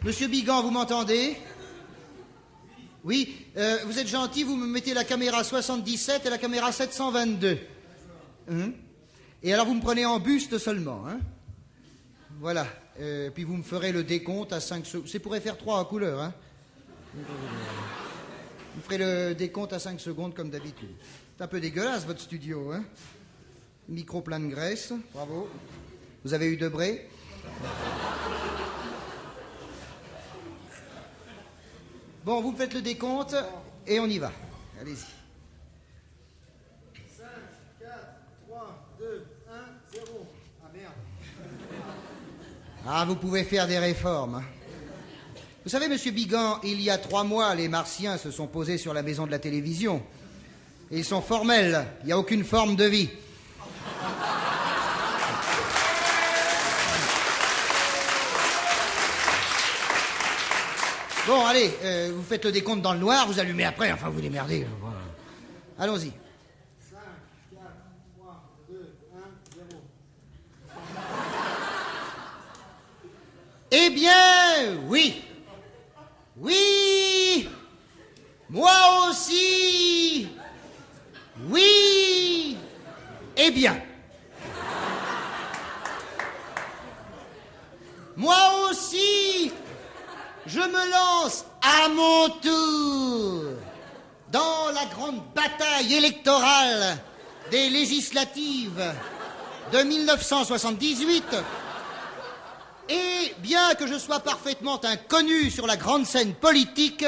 Monsieur Bigan, vous m'entendez? Oui, vous êtes gentil, vous me mettez la caméra 77 et la caméra 722. Et alors vous me prenez en buste seulement, hein? Voilà. Puis vous me ferez le décompte à 5 secondes. C'est pour FR3 en couleur, hein? Vous ferez le décompte à 5 secondes comme d'habitude. C'est un peu dégueulasse votre studio, hein? Micro plein de graisse, bravo. Vous avez eu Debré? Bon, vous faites le décompte et on y va. Allez-y. 5, 4, 3, 2, 1, 0. Ah merde. Ah, vous pouvez faire des réformes. Vous savez, monsieur Bigan, il y a 3 mois, les Martiens se sont posés sur la maison de la télévision. Et ils sont formels, il n'y a aucune forme de vie. Bon, allez, vous faites le décompte dans le noir, vous allumez après, enfin vous démerdez. Allons-y. 5, 4, 3, 2, 1, 0. Eh bien, oui. Oui. Moi aussi. Oui. Eh bien. Moi aussi. Je me lance à mon tour dans la grande bataille électorale des législatives de 1978. Et bien que je sois parfaitement inconnu sur la grande scène politique,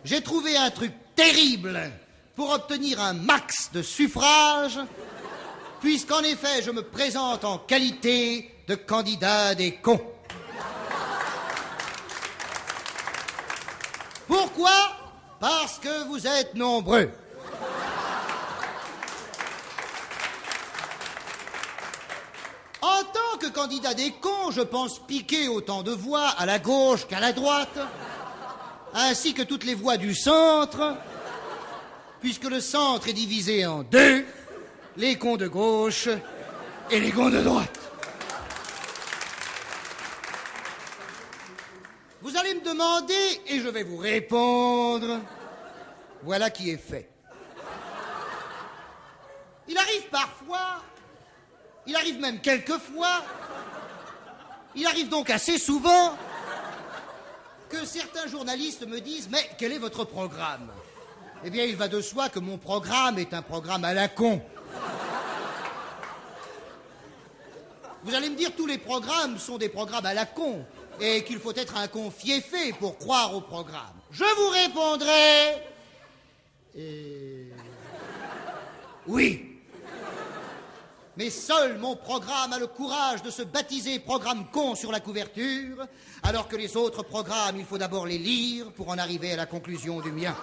j'ai trouvé un truc terrible pour obtenir un max de suffrages, puisqu'en effet je me présente en qualité de candidat des cons. Pourquoi? Parce que vous êtes nombreux. En tant que candidat des cons, je pense piquer autant de voix à la gauche qu'à la droite, ainsi que toutes les voix du centre, puisque le centre est divisé en 2, les cons de gauche et les cons de droite. Vous allez me demander, et je vais vous répondre, voilà qui est fait. Il arrive parfois, il arrive même quelquefois, il arrive donc assez souvent, que certains journalistes me disent « Mais quel est votre programme ?» Eh bien, il va de soi que mon programme est un programme à la con. Vous allez me dire, tous les programmes sont des programmes à la con, et qu'il faut être un con fieffé pour croire au programme. Je vous répondrai... Oui. Mais seul mon programme a le courage de se baptiser programme con sur la couverture, alors que les autres programmes, il faut d'abord les lire pour en arriver à la conclusion du mien.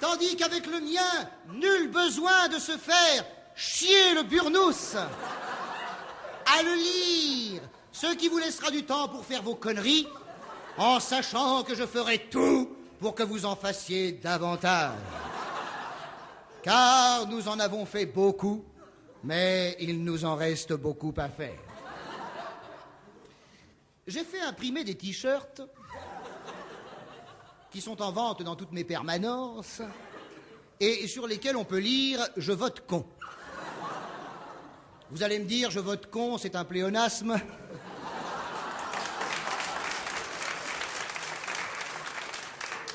Tandis qu'avec le mien, nul besoin de se faire chier le burnous à le lire, ce qui vous laissera du temps pour faire vos conneries, en sachant que je ferai tout pour que vous en fassiez davantage. Car nous en avons fait beaucoup, mais il nous en reste beaucoup à faire. J'ai fait imprimer des t-shirts qui sont en vente dans toutes mes permanences et sur lesquels on peut lire « Je vote con ». Vous allez me dire « Je vote con », c'est un pléonasme.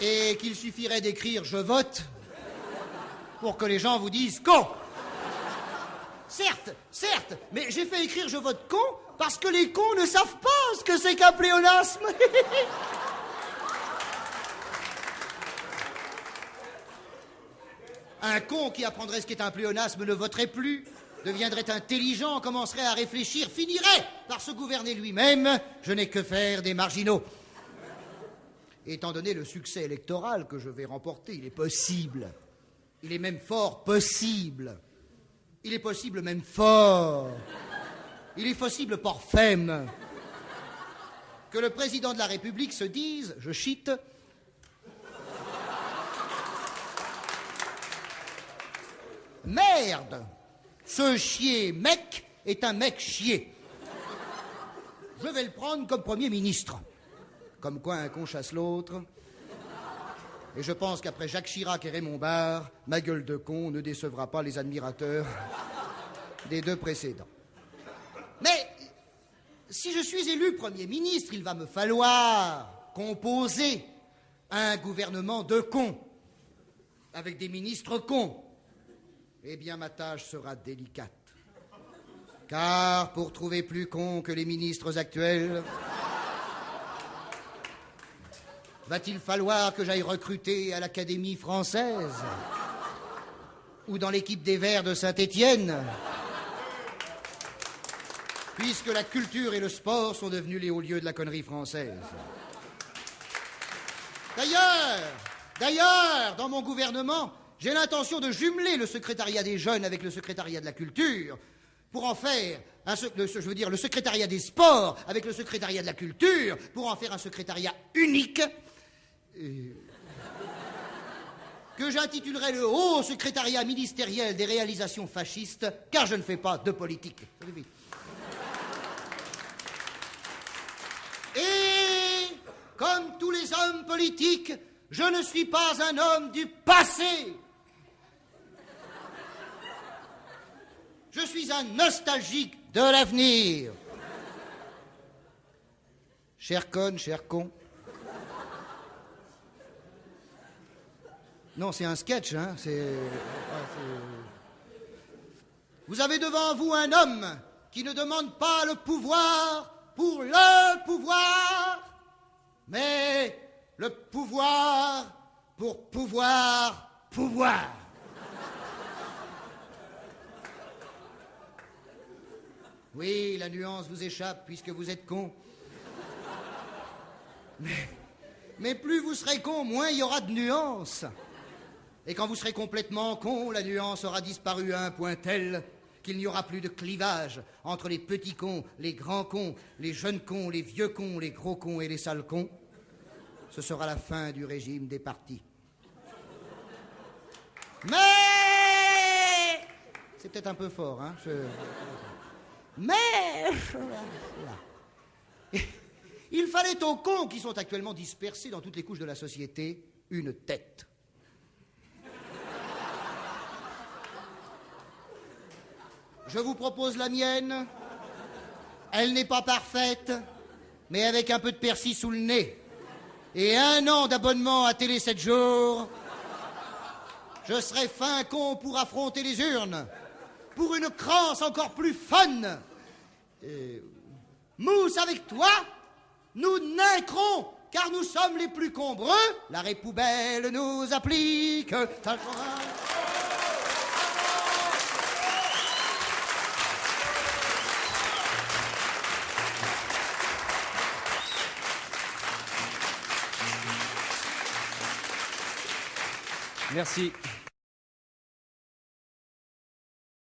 Et qu'il suffirait d'écrire « Je vote » pour que les gens vous disent « Con ». Certes, mais j'ai fait écrire « Je vote con » parce que les cons ne savent pas ce que c'est qu'un pléonasme. Un con qui apprendrait ce qu'est un pléonasme ne voterait plus, deviendrait intelligent, commencerait à réfléchir, finirait par se gouverner lui-même. Je n'ai que faire des marginaux. Étant donné le succès électoral que je vais remporter, il est possible, il est même fort possible, il est possible même fort, il est possible por fem, que le président de la République se dise, je cite, « Merde, Ce chier mec est un mec chier. Je vais le prendre comme Premier ministre. Comme quoi un con chasse l'autre. Et je pense qu'après Jacques Chirac et Raymond Barre, ma gueule de con ne décevra pas les admirateurs des deux précédents. Mais si je suis élu Premier ministre, il va me falloir composer un gouvernement de cons, avec des ministres cons. Eh bien, ma tâche sera délicate. Car pour trouver plus cons que les ministres actuels, va-t-il falloir que j'aille recruter à l'Académie française ou dans l'équipe des Verts de Saint-Étienne, puisque la culture et le sport sont devenus les hauts lieux de la connerie française. D'ailleurs, dans mon gouvernement, j'ai l'intention de jumeler le secrétariat des jeunes avec le secrétariat de la culture pour en faire, le secrétariat des sports avec le secrétariat de la culture pour en faire un secrétariat unique que j'intitulerai le Haut Secrétariat ministériel des réalisations fascistes, car je ne fais pas de politique. Et comme tous les hommes politiques, je ne suis pas un homme du passé. Je suis un nostalgique de l'avenir. Cher conne, cher con. Non, c'est un sketch, hein. Vous avez devant vous un homme qui ne demande pas le pouvoir pour le pouvoir, mais le pouvoir pour pouvoir. Oui, la nuance vous échappe puisque vous êtes con. Mais plus vous serez con, moins il y aura de nuances. Et quand vous serez complètement con, la nuance aura disparu à un point tel qu'il n'y aura plus de clivage entre les petits cons, les grands cons, les jeunes cons, les vieux cons, les gros cons et les sales cons. Ce sera la fin du régime des partis. Mais c'est peut-être un peu fort, hein. Mais il fallait aux cons qui sont actuellement dispersés dans toutes les couches de la société une tête. Je vous propose la mienne. Elle n'est pas parfaite, mais avec un peu de persil sous le nez et 1 an d'abonnement à Télé 7 jours, je serai fin con pour affronter les urnes, pour une crance encore plus fun. Mousse avec toi, nous naîtrons, car nous sommes les plus combreux. La répoubelle nous applique. Merci.